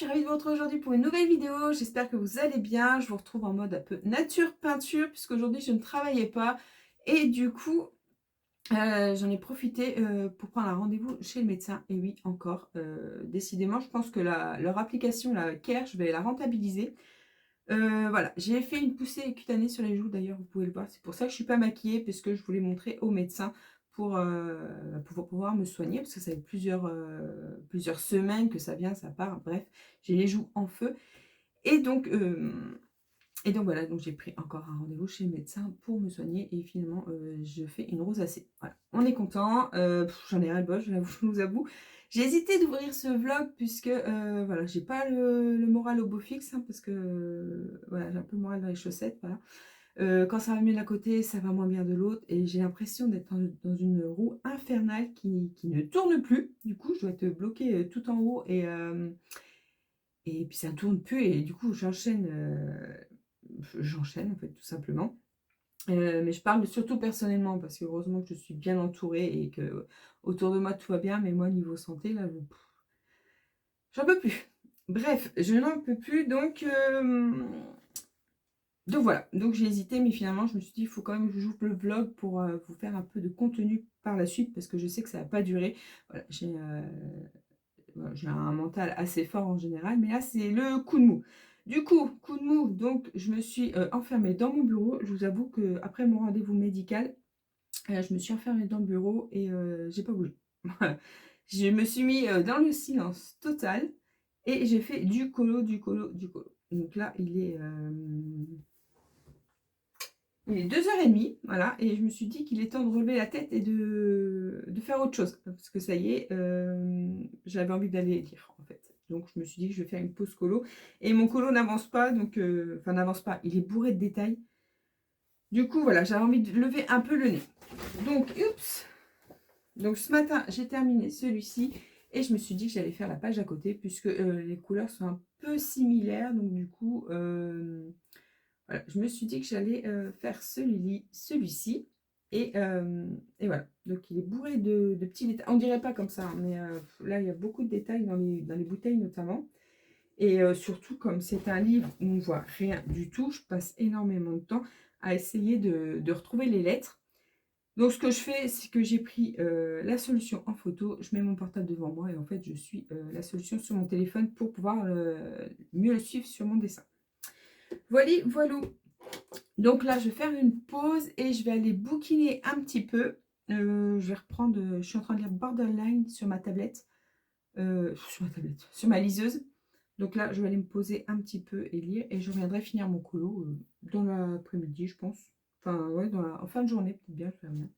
suis ravie de vous retrouver aujourd'hui pour une nouvelle vidéo. J'espère que vous allez bien. Je vous retrouve en mode un peu nature peinture puisqu'aujourd'hui je ne travaillais pas et du coup j'en ai profité pour prendre un rendez-vous chez le médecin. Et oui, encore, décidément, je pense que leur application, la Care, je vais la rentabiliser. Voilà, j'ai fait une poussée cutanée sur les joues, d'ailleurs, vous pouvez le voir. C'est pour ça que je suis pas maquillée, puisque je voulais montrer au médecin pour pouvoir me soigner, parce que ça fait plusieurs semaines que ça vient, ça part. Bref, j'ai les joues en feu. Et donc, voilà, donc j'ai pris encore un rendez-vous chez le médecin pour me soigner. Et finalement, je fais une rosacée. Voilà, on est content. J'en ai ras-le-bol, je vous avoue. J'ai hésité d'ouvrir ce vlog puisque voilà, j'ai pas le moral au beau fixe, hein, parce que voilà, j'ai un peu le moral dans les chaussettes. Voilà. Quand ça va mieux d'un côté, ça va moins bien de l'autre. Et j'ai l'impression d'être dans une roue infernale qui ne tourne plus. Du coup, je dois être bloquée tout en haut et puis ça ne tourne plus. Et du coup, j'enchaîne en fait, tout simplement. Mais je parle surtout personnellement parce que heureusement que je suis bien entourée et que autour de moi tout va bien. Mais moi, niveau santé, là, j'en peux plus. Bref, je n'en peux plus. Donc voilà, donc j'ai hésité, mais finalement je me suis dit il faut quand même que j'ouvre le vlog pour vous faire un peu de contenu par la suite parce que je sais que ça va pas durer. Voilà, j'ai un mental assez fort en général, mais là c'est le coup de mou. Du coup, coup de mou, donc je me suis enfermée dans mon bureau. Je vous avoue que après mon rendez-vous médical, je me suis enfermée dans le bureau et j'ai pas bougé. Je me suis mis dans le silence total et j'ai fait du colo, du colo, du colo. Donc là, il est 2h30, voilà, et je me suis dit qu'il est temps de relever la tête et de faire autre chose. Parce que ça y est, j'avais envie d'aller lire, en fait. Donc je me suis dit que je vais faire une pause colo. Et mon colo n'avance pas, donc enfin n'avance pas, il est bourré de détails. Du coup, voilà, j'avais envie de lever un peu le nez. Donc, oups. Donc ce matin, j'ai terminé celui-ci. Et je me suis dit que j'allais faire la page à côté, puisque les couleurs sont un peu similaires. Donc du coup, voilà, je me suis dit que j'allais faire celui-ci. Et voilà. Donc il est bourré de petits détails. On dirait pas comme ça, hein, mais là, il y a beaucoup de détails dans les bouteilles notamment. Et surtout, comme c'est un livre où on ne voit rien du tout, je passe énormément de temps à essayer de retrouver les lettres. Donc ce que je fais, c'est que j'ai pris la solution en photo, je mets mon portable devant moi et en fait, je suis la solution sur mon téléphone pour pouvoir mieux le suivre sur mon dessin. Voilà, voilà. Donc là, je vais faire une pause et je vais aller bouquiner un petit peu. Je vais reprendre, je suis en train de lire Borderline sur ma tablette. Sur ma liseuse. Donc là, je vais aller me poser un petit peu et lire. Et je reviendrai finir mon colo dans l'après-midi, je pense. Enfin, ouais, en fin de journée, peut-être bien, je verrai bien.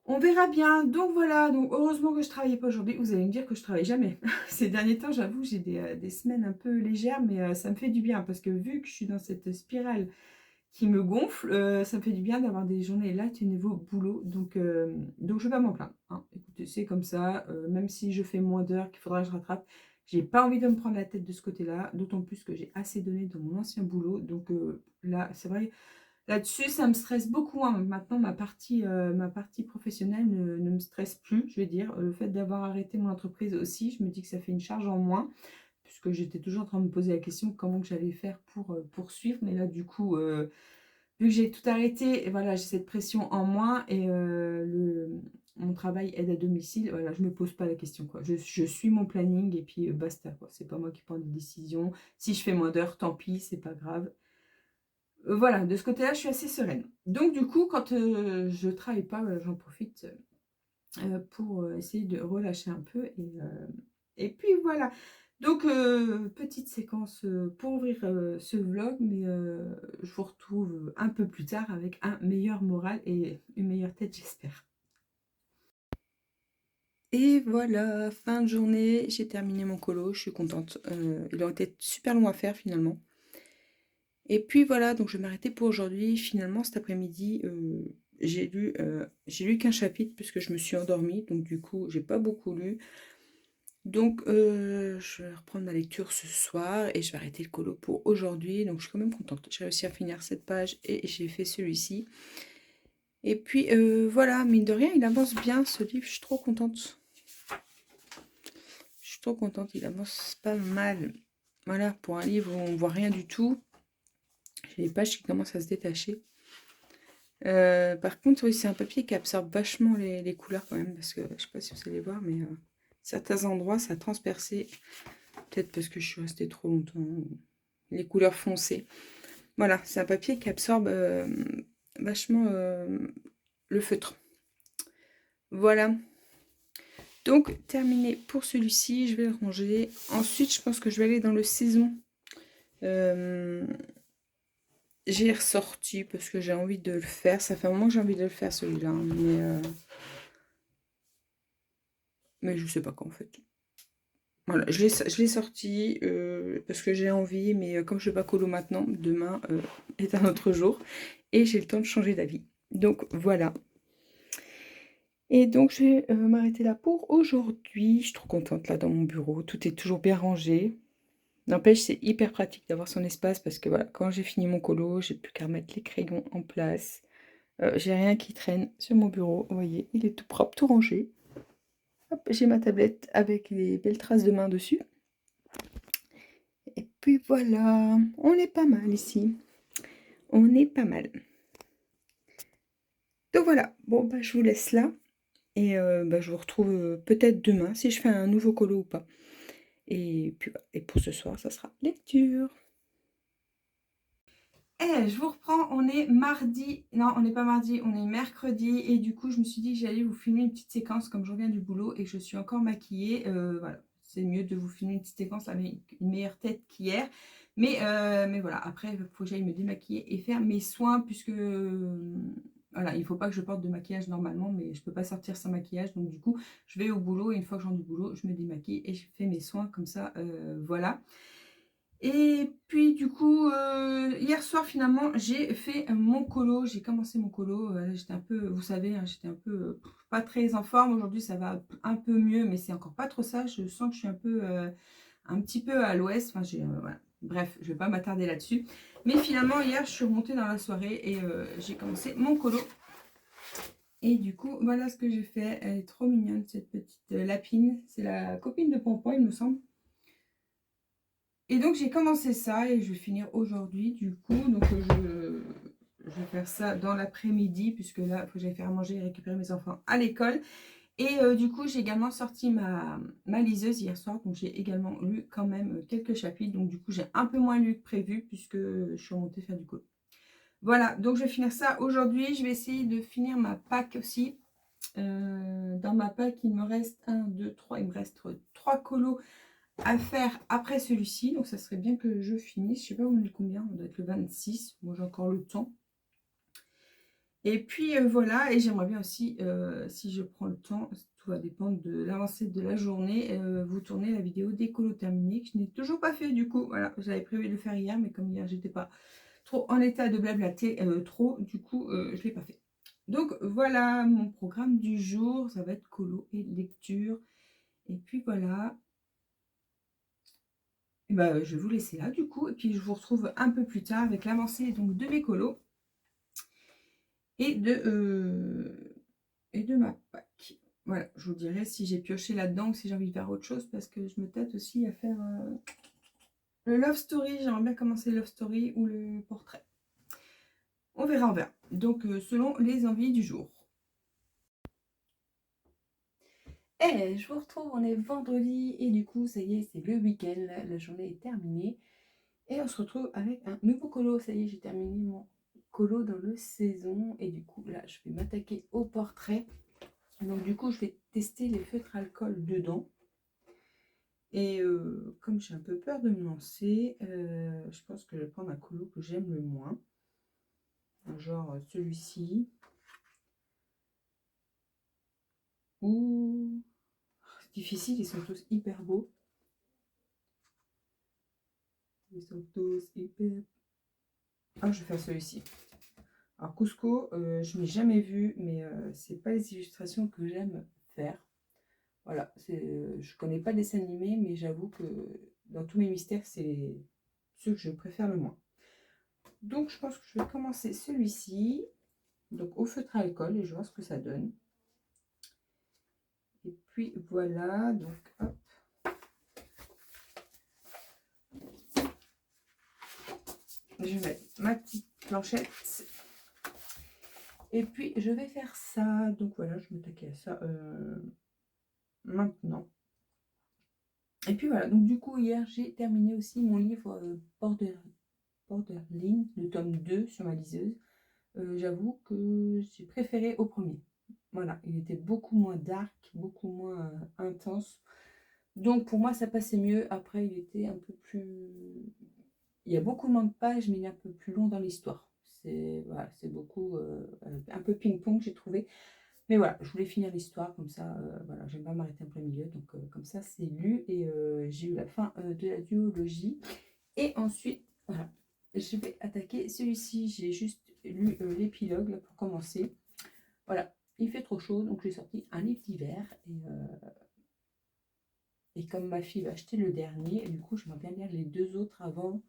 On verra bien. Donc voilà, donc heureusement que je ne travaillais pas aujourd'hui. Vous allez me dire que je ne travaille jamais. Ces derniers temps, j'avoue, j'ai des semaines un peu légères, mais ça me fait du bien parce que vu que je suis dans cette spirale qui me gonfle, ça me fait du bien d'avoir des journées là au niveau boulot. Donc je ne vais pas m'en plaindre, hein. Écoutez, c'est comme ça. Même si je fais moins d'heures, qu'il faudra que je rattrape, j'ai pas envie de me prendre la tête de ce côté-là. D'autant plus que j'ai assez donné dans mon ancien boulot. Donc là, c'est vrai. Là-dessus, ça me stresse beaucoup moins. Maintenant, ma partie professionnelle ne me stresse plus, je vais dire. Le fait d'avoir arrêté mon entreprise aussi, je me dis que ça fait une charge en moins, puisque j'étais toujours en train de me poser la question comment que j'allais faire pour poursuivre. Mais là, du coup, vu que j'ai tout arrêté, voilà, j'ai cette pression en moins et mon travail aide à domicile. Voilà, je ne me pose pas la question, quoi. Je suis mon planning et puis basta, quoi. C'est pas moi qui prends des décisions. Si je fais moins d'heures, tant pis, c'est pas grave. Voilà, de ce côté-là, je suis assez sereine. Donc du coup, quand je travaille pas, voilà, j'en profite pour essayer de relâcher un peu. Et puis voilà. Donc, petite séquence pour ouvrir ce vlog, mais je vous retrouve un peu plus tard avec un meilleur moral et une meilleure tête, j'espère. Et voilà, fin de journée, j'ai terminé mon colo, je suis contente. Il aurait été super long à faire finalement. Et puis voilà, donc je vais m'arrêter pour aujourd'hui. Finalement, cet après-midi, j'ai lu qu'un chapitre puisque je me suis endormie. Donc du coup, j'ai pas beaucoup lu. Donc je vais reprendre ma lecture ce soir et je vais arrêter le colo pour aujourd'hui. Donc je suis quand même contente. J'ai réussi à finir cette page et j'ai fait celui-ci. Et puis voilà, mine de rien, il avance bien ce livre. Je suis trop contente. trop contente, il avance pas mal. Voilà, pour un livre où on voit rien du tout, j'ai les pages qui commencent à se détacher. Par contre, oui, c'est un papier qui absorbe vachement les couleurs quand même, parce que je sais pas si vous allez voir, mais certains endroits, ça a transpercé. Peut-être parce que je suis restée trop longtemps. Les couleurs foncées. Voilà, c'est un papier qui absorbe vachement le feutre. Voilà. Donc, terminé pour celui-ci. Je vais le ranger. Ensuite, je pense que je vais aller dans le saison. J'ai ressorti parce que j'ai envie de le faire. Ça fait un moment que j'ai envie de le faire, celui-là. Mais je sais pas quand, en fait. Voilà, je l'ai sorti parce que j'ai envie. Mais comme je ne vais pas colo maintenant, demain est un autre jour. Et j'ai le temps de changer d'avis. Donc, voilà. Et donc, je vais m'arrêter là pour aujourd'hui. Je suis trop contente, là, dans mon bureau. Tout est toujours bien rangé. N'empêche, c'est hyper pratique d'avoir son espace parce que, voilà, quand j'ai fini mon colo, j'ai plus qu'à remettre les crayons en place. J'ai rien qui traîne sur mon bureau. Vous voyez, il est tout propre, tout rangé. Hop, j'ai ma tablette avec les belles traces de main dessus. Et puis, voilà. On est pas mal ici. On est pas mal. Donc, voilà. Bon, bah, je vous laisse là. Et bah, je vous retrouve peut-être demain si je fais un nouveau colo ou pas. Et puis voilà. Et pour ce soir, ça sera lecture. Je vous reprends, on est mardi, non on n'est pas mardi, on est mercredi et du coup je me suis dit que j'allais vous filmer une petite séquence comme je reviens du boulot et que je suis encore maquillée, voilà, c'est mieux de vous filmer une petite séquence avec une meilleure tête qu'hier, mais voilà, après il faut que j'aille me démaquiller et faire mes soins puisque voilà, il ne faut pas que je porte de maquillage normalement, mais je ne peux pas sortir sans maquillage, donc du coup je vais au boulot et une fois que je rentre du boulot, je me démaquille et je fais mes soins comme ça, voilà. Et puis du coup, hier soir finalement, j'ai fait mon colo, j'ai commencé mon colo, j'étais un peu, vous savez, hein, j'étais un peu pas très en forme. Aujourd'hui ça va un peu mieux, mais c'est encore pas trop ça. Je sens que je suis un petit peu à l'ouest. Enfin, voilà. Bref, je vais pas m'attarder là-dessus. Mais finalement, hier, je suis remontée dans la soirée et j'ai commencé mon colo. Et du coup, voilà ce que j'ai fait. Elle est trop mignonne, cette petite lapine. C'est la copine de Pompon, il me semble. Et donc j'ai commencé ça et je vais finir aujourd'hui du coup. Donc je vais faire ça dans l'après-midi puisque là il faut que j'aille faire à manger et récupérer mes enfants à l'école. Et du coup j'ai également sorti ma liseuse hier soir. Donc j'ai également lu quand même quelques chapitres. Donc du coup j'ai un peu moins lu que prévu puisque je suis remontée faire du colo. Voilà, donc je vais finir ça aujourd'hui. Je vais essayer de finir ma Pâques aussi. Dans ma Pâques il me reste 1, 2, 3. Il me reste 3 colos à faire après celui-ci, donc ça serait bien que je finisse. Je sais pas on est combien, on doit être le 26. Moi j'ai encore le temps. Et puis voilà, et j'aimerais bien aussi, si je prends le temps, tout va dépendre de l'avancée de la journée, vous tourner la vidéo des colos terminés que je n'ai toujours pas fait du coup. Voilà, j'avais prévu de le faire hier, mais comme hier j'étais pas trop en état de blablater trop, du coup je l'ai pas fait. Donc voilà mon programme du jour, ça va être colo et lecture. Et puis voilà. Et bah, je vais vous laisser là du coup, et puis je vous retrouve un peu plus tard avec l'avancée donc de mes colos et de ma Pâques. Voilà, je vous dirai si j'ai pioché là-dedans ou si j'ai envie de faire autre chose parce que je me tâte aussi à faire le Love Story. J'aimerais bien commencer le Love Story ou le portrait. On verra, on verra. Donc selon les envies du jour. Je vous retrouve, on est vendredi et du coup ça y est, c'est le week-end, la journée est terminée. Et on se retrouve avec un nouveau colo. Ça y est, j'ai terminé mon colo dans le saison. Et du coup, là, je vais m'attaquer au portrait. Donc, du coup, je vais tester les feutres alcool dedans. Et comme j'ai un peu peur de me lancer, je pense que je vais prendre un colo que j'aime le moins. Genre celui-ci. Ouh, c'est difficile, ils sont tous hyper beaux. Ils sont tous hyper... Ah, je vais faire celui-ci. Alors Cusco, je ne l'ai jamais vu, mais c'est pas les illustrations que j'aime faire. Voilà, je connais pas le dessin animé, mais j'avoue que dans tous mes mystères, c'est ceux que je préfère le moins. Donc je pense que je vais commencer celui-ci, donc au feutre à alcool, et je vois ce que ça donne. Et puis voilà, donc hop. je vais mettre ma petite planchette. Et puis, je vais faire ça. Donc, voilà, je vais m'attaquer à ça maintenant. Et puis, voilà. Donc, du coup, hier, j'ai terminé aussi mon livre Borderline, le tome 2 sur ma liseuse. J'avoue que j'ai préféré au premier. Voilà, il était beaucoup moins dark, beaucoup moins intense. Donc, pour moi, ça passait mieux. Après, il était un peu plus... Il y a beaucoup moins de pages, mais il est un peu plus long dans l'histoire. C'est voilà, c'est beaucoup un peu ping-pong, j'ai trouvé. Mais voilà, je voulais finir l'histoire, comme ça, voilà, j'aime pas m'arrêter en plein milieu. Donc, comme ça, c'est lu et j'ai eu la fin de la duologie. Et ensuite, voilà, je vais attaquer celui-ci. J'ai juste lu l'épilogue là, pour commencer. Voilà, il fait trop chaud, donc j'ai sorti un livre d'hiver. Et comme ma fille va acheter le dernier, et du coup, j'aimerais bien lire les deux autres avant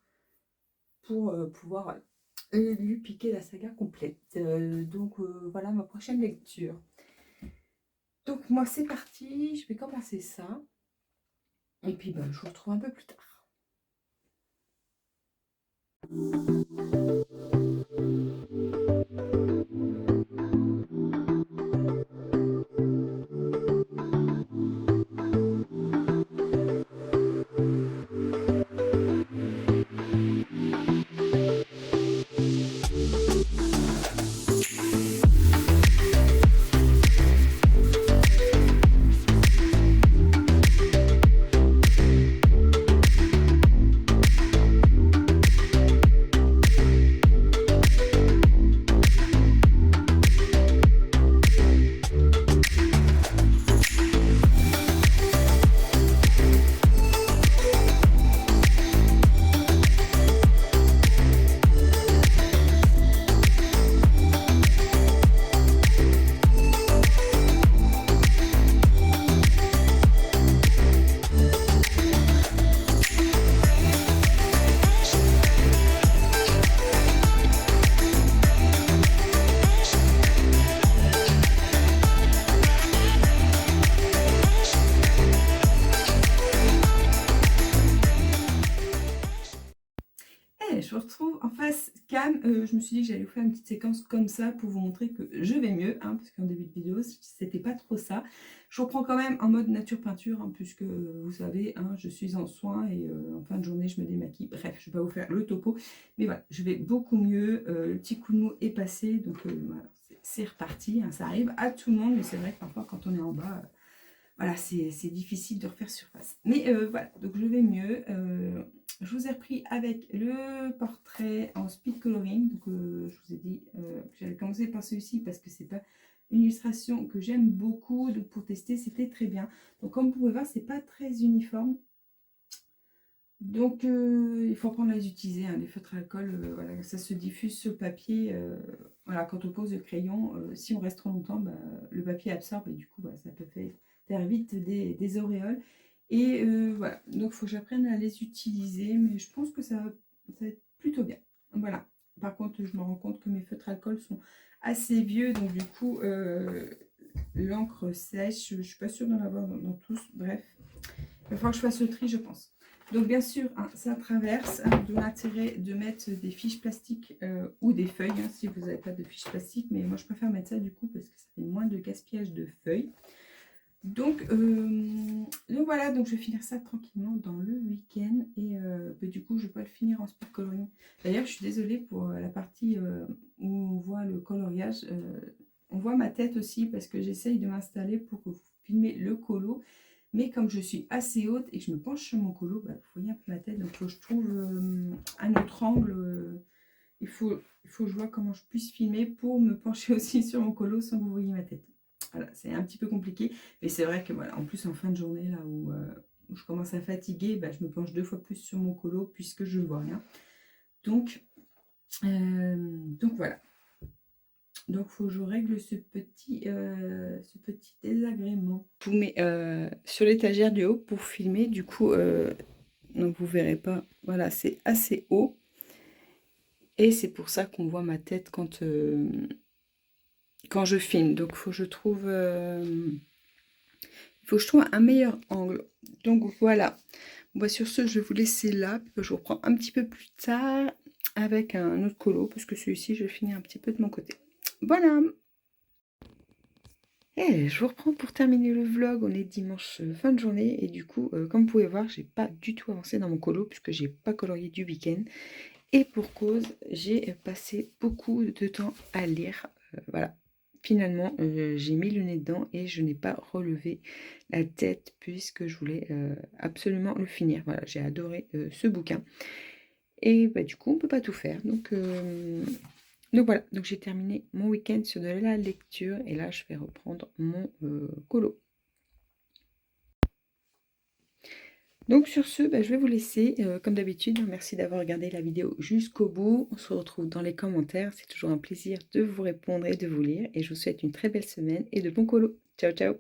pour pouvoir lui piquer la saga complète. Donc voilà ma prochaine lecture. Donc moi c'est parti, je vais commencer ça. Et puis ben, je vous retrouve un peu plus tard. Je vous retrouve en face cam. Je me suis dit que j'allais vous faire une petite séquence comme ça pour vous montrer que je vais mieux, hein, parce qu'en début de vidéo, c'était pas trop ça. Je reprends quand même en mode nature peinture, hein, puisque vous savez, hein, je suis en soins et en fin de journée, je me démaquille. Bref, je vais pas vous faire le topo, mais voilà, je vais beaucoup mieux. Le petit coup de mou est passé, donc voilà, c'est reparti. Hein, ça arrive à tout le monde, mais c'est vrai que parfois, quand on est en bas, voilà, c'est difficile de refaire surface. Mais voilà, donc je vais mieux. Je vous ai repris avec le portrait en speed coloring. Donc je vous ai dit que j'allais commencer par celui-ci parce que c'est pas une illustration que j'aime beaucoup. Donc pour tester, c'était très bien. Donc comme vous pouvez voir, c'est pas très uniforme. Donc il faut apprendre à les utiliser, hein, les feutres à alcool, voilà, ça se diffuse sur le papier. Voilà, quand on pose le crayon, si on reste trop longtemps, bah, le papier absorbe et du coup, voilà, ça peut faire vite des auréoles. Et voilà, donc il faut que j'apprenne à les utiliser, mais je pense que ça va être plutôt bien. Voilà. Par contre, je me rends compte que mes feutres à alcool sont assez vieux, donc du coup, l'encre sèche, je ne suis pas sûre d'en avoir dans tous. Bref, il va falloir que je fasse le tri, je pense. Donc bien sûr, hein, ça traverse, hein, d'où l'intérêt de mettre des fiches plastiques ou des feuilles, hein, si vous n'avez pas de fiches plastiques, mais moi je préfère mettre ça du coup parce que ça fait moins de gaspillage de feuilles. Donc voilà, donc je vais finir ça tranquillement dans le week-end et du coup je vais pas le finir en speed coloring. D'ailleurs je suis désolée pour la partie où on voit le coloriage, on voit ma tête aussi parce que j'essaye de m'installer pour que vous filmez le colo. Mais comme je suis assez haute et que je me penche sur mon colo, bah, vous voyez un peu ma tête. Donc, il faut que je trouve un autre angle. Il faut que je vois comment je puisse filmer pour me pencher aussi sur mon colo sans que vous voyez ma tête. Voilà, c'est un petit peu compliqué. Mais c'est vrai que, voilà, en plus, en fin de journée, là où je commence à fatiguer, bah, je me penche 2 fois plus sur mon colo puisque je ne vois rien. Donc voilà. Donc, il faut que je règle ce petit désagrément. Je vous mets sur l'étagère du haut pour filmer. Du coup, donc vous verrez pas. Voilà, c'est assez haut. Et c'est pour ça qu'on voit ma tête quand je filme. Donc, il faut que je trouve un meilleur angle. Donc, voilà. Bon, sur ce, je vais vous laisser là. Je vous reprends un petit peu plus tard. avec un autre colo, parce que celui-ci, je le finis un petit peu de mon côté. Voilà. Et je vous reprends pour terminer le vlog. On est dimanche fin de journée et du coup, comme vous pouvez voir, j'ai pas du tout avancé dans mon colo puisque j'ai pas colorié du week-end. Et pour cause, j'ai passé beaucoup de temps à lire. Voilà. Finalement, j'ai mis le nez dedans et je n'ai pas relevé la tête puisque je voulais absolument le finir. Voilà, j'ai adoré ce bouquin. Et bah, du coup, on ne peut pas tout faire. Donc voilà, donc j'ai terminé mon week-end sur de la lecture et là je vais reprendre mon colo. Donc sur ce, bah, je vais vous laisser comme d'habitude. Merci d'avoir regardé la vidéo jusqu'au bout. On se retrouve dans les commentaires. C'est toujours un plaisir de vous répondre et de vous lire. Et je vous souhaite une très belle semaine et de bons colos. Ciao ciao.